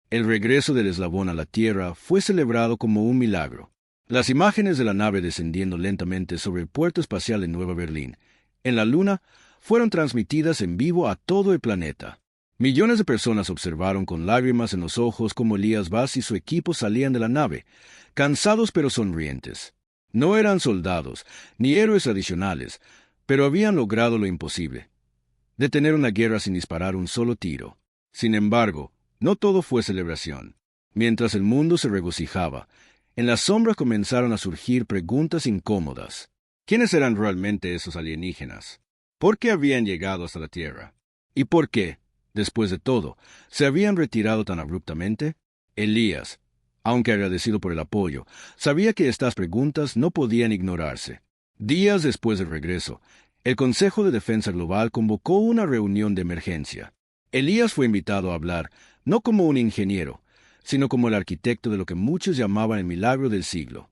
El regreso del eslabón a la Tierra fue celebrado como un milagro. Las imágenes de la nave descendiendo lentamente sobre el puerto espacial de Nueva Berlín, en la Luna, fueron transmitidas en vivo a todo el planeta. Millones de personas observaron con lágrimas en los ojos cómo Elías Bass y su equipo salían de la nave, cansados pero sonrientes. No eran soldados, ni héroes tradicionales, pero habían logrado lo imposible: detener una guerra sin disparar un solo tiro. Sin embargo, no todo fue celebración. Mientras el mundo se regocijaba, en las sombras comenzaron a surgir preguntas incómodas. ¿Quiénes eran realmente esos alienígenas? ¿Por qué habían llegado hasta la Tierra? ¿Y por qué, después de todo, se habían retirado tan abruptamente? Elías, aunque agradecido por el apoyo, sabía que estas preguntas no podían ignorarse. Días después del regreso, el Consejo de Defensa Global convocó una reunión de emergencia. Elías fue invitado a hablar, no como un ingeniero, sino como el arquitecto de lo que muchos llamaban el milagro del siglo.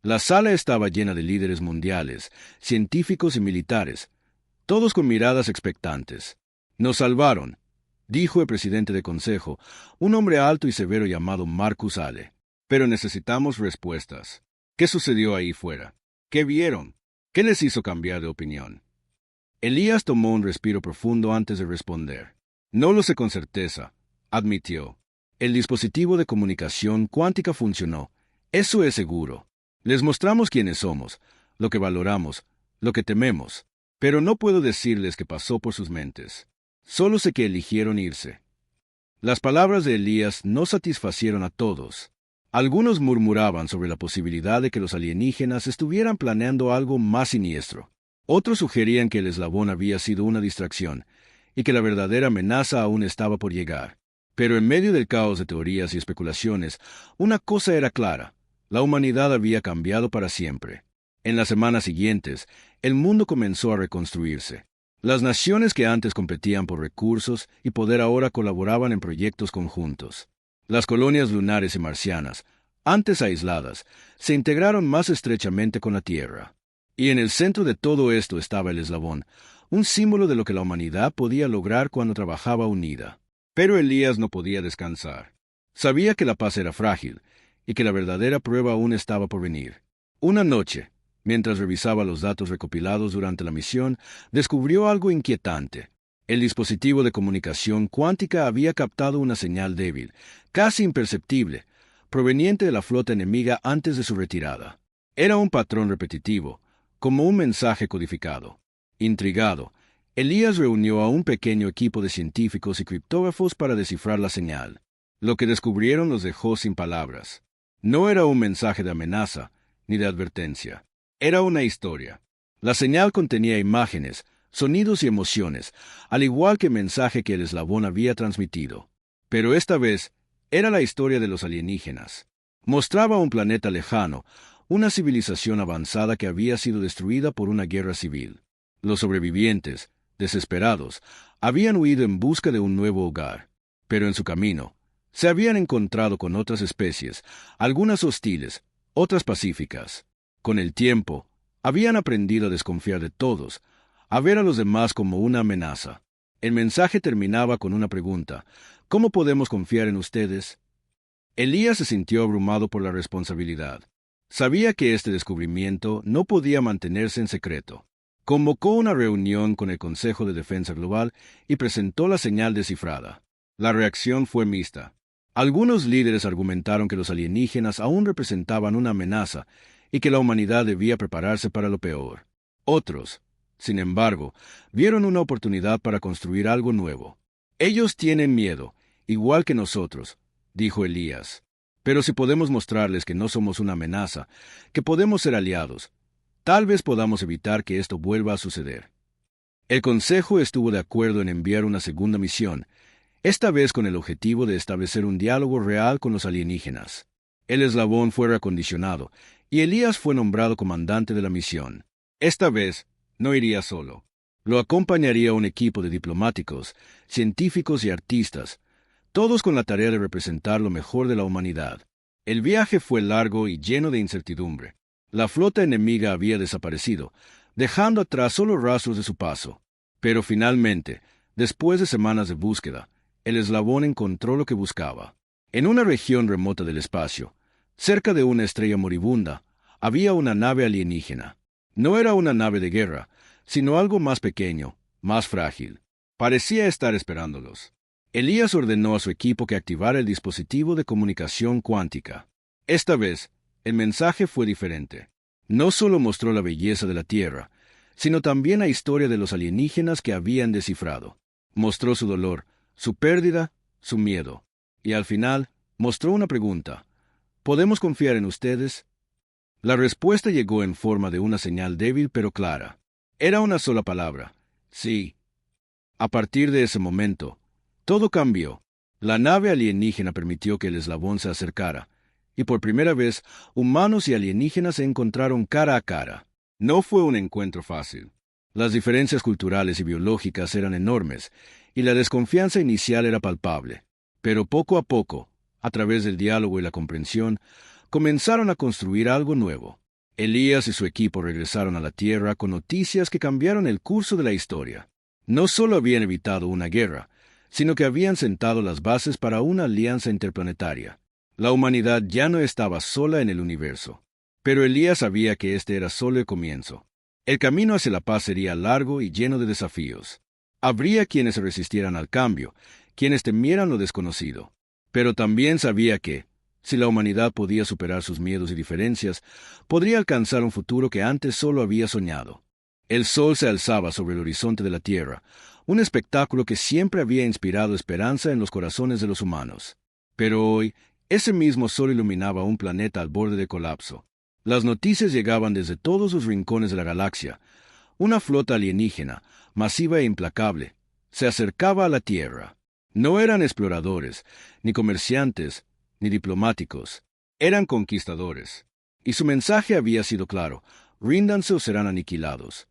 La sala estaba llena de líderes mundiales, científicos y militares, todos con miradas expectantes. «Nos salvaron», dijo el presidente del consejo, un hombre alto y severo llamado Marcus Ale. «Pero necesitamos respuestas. ¿Qué sucedió ahí fuera? ¿Qué vieron? ¿Qué les hizo cambiar de opinión?» Elías tomó un respiro profundo antes de responder. «No lo sé con certeza», admitió. «El dispositivo de comunicación cuántica funcionó. Eso es seguro. Les mostramos quiénes somos, lo que valoramos, lo que tememos. Pero no puedo decirles qué pasó por sus mentes. Solo sé que eligieron irse». Las palabras de Elías no satisfacieron a todos. Algunos murmuraban sobre la posibilidad de que los alienígenas estuvieran planeando algo más siniestro. Otros sugerían que el eslabón había sido una distracción y que la verdadera amenaza aún estaba por llegar. Pero en medio del caos de teorías y especulaciones, una cosa era clara: la humanidad había cambiado para siempre. En las semanas siguientes, el mundo comenzó a reconstruirse. Las naciones que antes competían por recursos y poder ahora colaboraban en proyectos conjuntos. Las colonias lunares y marcianas, antes aisladas, se integraron más estrechamente con la Tierra. Y en el centro de todo esto estaba el eslabón, un símbolo de lo que la humanidad podía lograr cuando trabajaba unida. Pero Elías no podía descansar. Sabía que la paz era frágil y que la verdadera prueba aún estaba por venir. Una noche, mientras revisaba los datos recopilados durante la misión, descubrió algo inquietante. El dispositivo de comunicación cuántica había captado una señal débil, casi imperceptible, proveniente de la flota enemiga antes de su retirada. Era un patrón repetitivo, como un mensaje codificado. Intrigado, Elías reunió a un pequeño equipo de científicos y criptógrafos para descifrar la señal. Lo que descubrieron los dejó sin palabras. No era un mensaje de amenaza ni de advertencia. Era una historia. La señal contenía imágenes, sonidos y emociones, al igual que el mensaje que el eslabón había transmitido. Pero esta vez era la historia de los alienígenas. Mostraba un planeta lejano, una civilización avanzada que había sido destruida por una guerra civil. Los sobrevivientes, desesperados, habían huido en busca de un nuevo hogar. Pero en su camino, se habían encontrado con otras especies, algunas hostiles, otras pacíficas. Con el tiempo, habían aprendido a desconfiar de todos, a ver a los demás como una amenaza. El mensaje terminaba con una pregunta: ¿cómo podemos confiar en ustedes? Elías se sintió abrumado por la responsabilidad. Sabía que este descubrimiento no podía mantenerse en secreto. Convocó una reunión con el Consejo de Defensa Global y presentó la señal descifrada. La reacción fue mixta. Algunos líderes argumentaron que los alienígenas aún representaban una amenaza y que la humanidad debía prepararse para lo peor. Otros, sin embargo, vieron una oportunidad para construir algo nuevo. «Ellos tienen miedo, igual que nosotros», dijo Elías. «Pero si podemos mostrarles que no somos una amenaza, que podemos ser aliados, tal vez podamos evitar que esto vuelva a suceder». El Consejo estuvo de acuerdo en enviar una segunda misión, esta vez con el objetivo de establecer un diálogo real con los alienígenas. El eslabón fue reacondicionado y Elías fue nombrado comandante de la misión. Esta vez no iría solo. Lo acompañaría un equipo de diplomáticos, científicos y artistas, todos con la tarea de representar lo mejor de la humanidad. El viaje fue largo y lleno de incertidumbre. La flota enemiga había desaparecido, dejando atrás solo rastros de su paso. Pero finalmente, después de semanas de búsqueda, el eslabón encontró lo que buscaba. En una región remota del espacio, cerca de una estrella moribunda, había una nave alienígena. No era una nave de guerra, sino algo más pequeño, más frágil. Parecía estar esperándolos. Elías ordenó a su equipo que activara el dispositivo de comunicación cuántica. Esta vez, el mensaje fue diferente. No solo mostró la belleza de la Tierra, sino también la historia de los alienígenas que habían descifrado. Mostró su dolor, su pérdida, su miedo. Y al final, mostró una pregunta. ¿Podemos confiar en ustedes? La respuesta llegó en forma de una señal débil pero clara. Era una sola palabra. Sí. A partir de ese momento, todo cambió. La nave alienígena permitió que el eslabón se acercara, y por primera vez, humanos y alienígenas se encontraron cara a cara. No fue un encuentro fácil. Las diferencias culturales y biológicas eran enormes, y la desconfianza inicial era palpable. Pero poco a poco, a través del diálogo y la comprensión, comenzaron a construir algo nuevo. Elías y su equipo regresaron a la Tierra con noticias que cambiaron el curso de la historia. No solo habían evitado una guerra, sino que habían sentado las bases para una alianza interplanetaria. La humanidad ya no estaba sola en el universo. Pero Elías sabía que este era solo el comienzo. El camino hacia la paz sería largo y lleno de desafíos. Habría quienes se resistieran al cambio, quienes temieran lo desconocido. Pero también sabía que, si la humanidad podía superar sus miedos y diferencias, podría alcanzar un futuro que antes solo había soñado. El sol se alzaba sobre el horizonte de la Tierra, un espectáculo que siempre había inspirado esperanza en los corazones de los humanos. Pero hoy, ese mismo sol iluminaba un planeta al borde de colapso. Las noticias llegaban desde todos los rincones de la galaxia. Una flota alienígena, masiva e implacable, se acercaba a la Tierra. No eran exploradores, ni comerciantes, ni diplomáticos. Eran conquistadores. Y su mensaje había sido claro: ríndanse o serán aniquilados.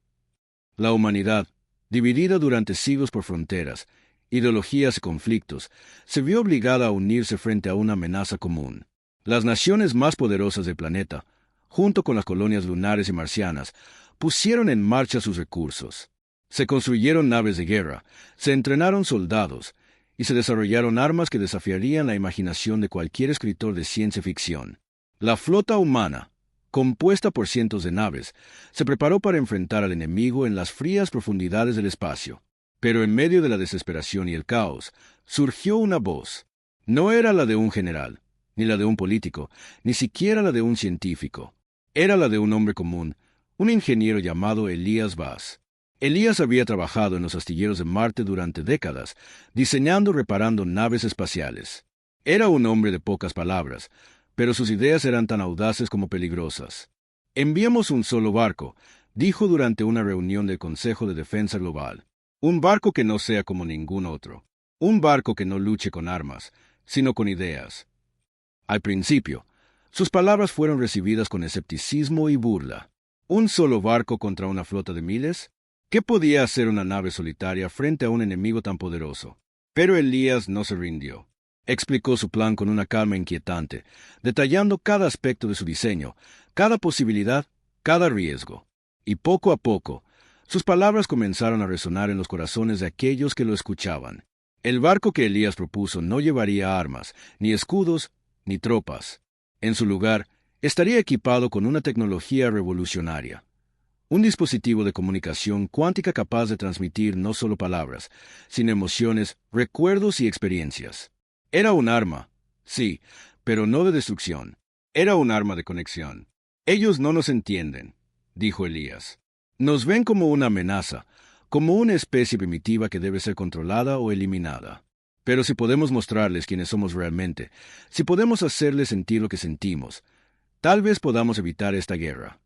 La humanidad, dividida durante siglos por fronteras, ideologías y conflictos, se vio obligada a unirse frente a una amenaza común. Las naciones más poderosas del planeta, junto con las colonias lunares y marcianas, pusieron en marcha sus recursos. Se construyeron naves de guerra, se entrenaron soldados, y se desarrollaron armas que desafiarían la imaginación de cualquier escritor de ciencia ficción. La flota humana, compuesta por cientos de naves, se preparó para enfrentar al enemigo en las frías profundidades del espacio. Pero en medio de la desesperación y el caos, surgió una voz. No era la de un general, ni la de un político, ni siquiera la de un científico. Era la de un hombre común, un ingeniero llamado Elías Vaz. Elías había trabajado en los astilleros de Marte durante décadas, diseñando y reparando naves espaciales. Era un hombre de pocas palabras, pero sus ideas eran tan audaces como peligrosas. Enviemos un solo barco, dijo durante una reunión del Consejo de Defensa Global. Un barco que no sea como ningún otro. Un barco que no luche con armas, sino con ideas. Al principio, sus palabras fueron recibidas con escepticismo y burla. ¿Un solo barco contra una flota de miles? ¿Qué podía hacer una nave solitaria frente a un enemigo tan poderoso? Pero Elías no se rindió. Explicó su plan con una calma inquietante, detallando cada aspecto de su diseño, cada posibilidad, cada riesgo. Y poco a poco, sus palabras comenzaron a resonar en los corazones de aquellos que lo escuchaban. El barco que Elías propuso no llevaría armas, ni escudos, ni tropas. En su lugar, estaría equipado con una tecnología revolucionaria. Un dispositivo de comunicación cuántica capaz de transmitir no solo palabras, sino emociones, recuerdos y experiencias. Era un arma, sí, pero no de destrucción. Era un arma de conexión. Ellos no nos entienden, dijo Elías. Nos ven como una amenaza, como una especie primitiva que debe ser controlada o eliminada. Pero si podemos mostrarles quiénes somos realmente, si podemos hacerles sentir lo que sentimos, tal vez podamos evitar esta guerra.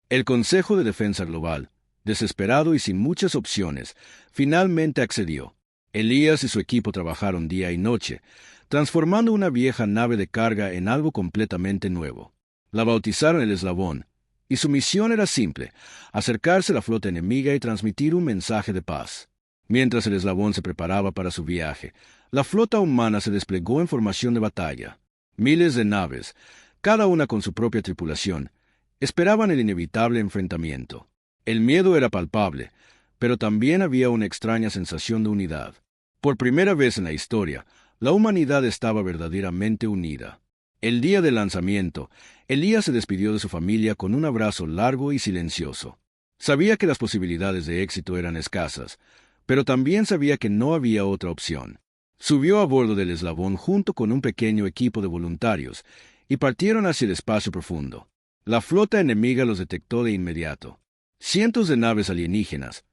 El Consejo de Defensa Global, desesperado y sin muchas opciones, finalmente accedió. Elías y su equipo trabajaron día y noche, transformando una vieja nave de carga en algo completamente nuevo. La bautizaron el Eslabón, y su misión era simple: acercarse a la flota enemiga y transmitir un mensaje de paz. Mientras el Eslabón se preparaba para su viaje, la flota humana se desplegó en formación de batalla. Miles de naves, cada una con su propia tripulación, esperaban el inevitable enfrentamiento. El miedo era palpable, pero también había una extraña sensación de unidad. Por primera vez en la historia, La humanidad estaba verdaderamente unida. El día del lanzamiento, Elías se despidió de su familia con un abrazo largo y silencioso. Sabía que las posibilidades de éxito eran escasas, pero también sabía que no había otra opción. Subió a bordo del eslabón junto con un pequeño equipo de voluntarios y partieron hacia el espacio profundo. La flota enemiga los detectó de inmediato. Cientos de naves alienígenas,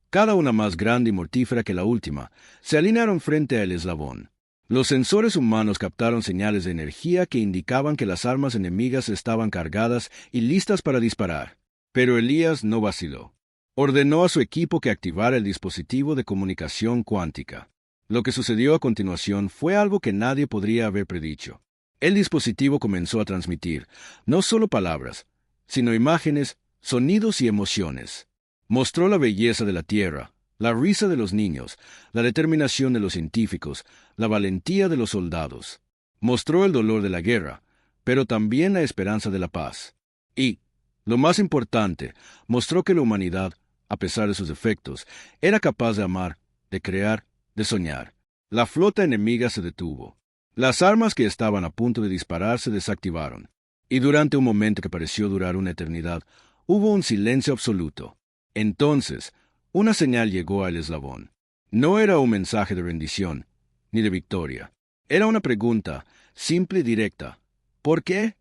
cada una más grande y mortífera que la última, se alinearon frente al eslabón. Los sensores humanos captaron señales de energía que indicaban que las armas enemigas estaban cargadas y listas para disparar. Pero Elías no vaciló. Ordenó a su equipo que activara el dispositivo de comunicación cuántica. Lo que sucedió a continuación fue algo que nadie podría haber predicho. El dispositivo comenzó a transmitir no solo palabras, sino imágenes, sonidos y emociones. Mostró la belleza de la Tierra, la risa de los niños, la determinación de los científicos, la valentía de los soldados. Mostró el dolor de la guerra, pero también la esperanza de la paz. Y, lo más importante, mostró que la humanidad, a pesar de sus defectos, era capaz de amar, de crear, de soñar. La flota enemiga se detuvo. Las armas que estaban a punto de disparar se desactivaron, y durante un momento que pareció durar una eternidad, hubo un silencio absoluto. Entonces, una señal llegó al eslabón. No era un mensaje de rendición, ni de victoria. Era una pregunta, simple y directa. ¿Por qué?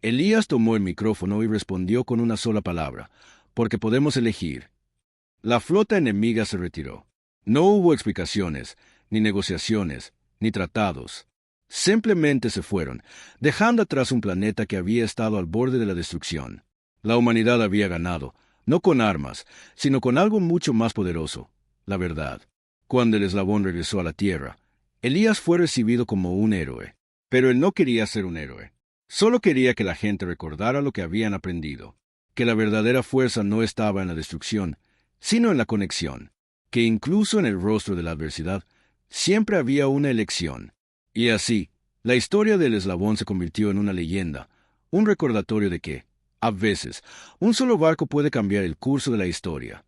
Elías tomó el micrófono y respondió con una sola palabra: porque podemos elegir. La flota enemiga se retiró. No hubo explicaciones, ni negociaciones, ni tratados. Simplemente se fueron, dejando atrás un planeta que había estado al borde de la destrucción. La humanidad había ganado, no con armas, sino con algo mucho más poderoso: la verdad. Cuando el eslabón regresó a la Tierra, Elías fue recibido como un héroe. Pero él no quería ser un héroe. Solo quería que la gente recordara lo que habían aprendido, que la verdadera fuerza no estaba en la destrucción, sino en la conexión, que incluso en el rostro de la adversidad siempre había una elección. Y así, la historia del eslabón se convirtió en una leyenda, un recordatorio de que, a veces, un solo barco puede cambiar el curso de la historia.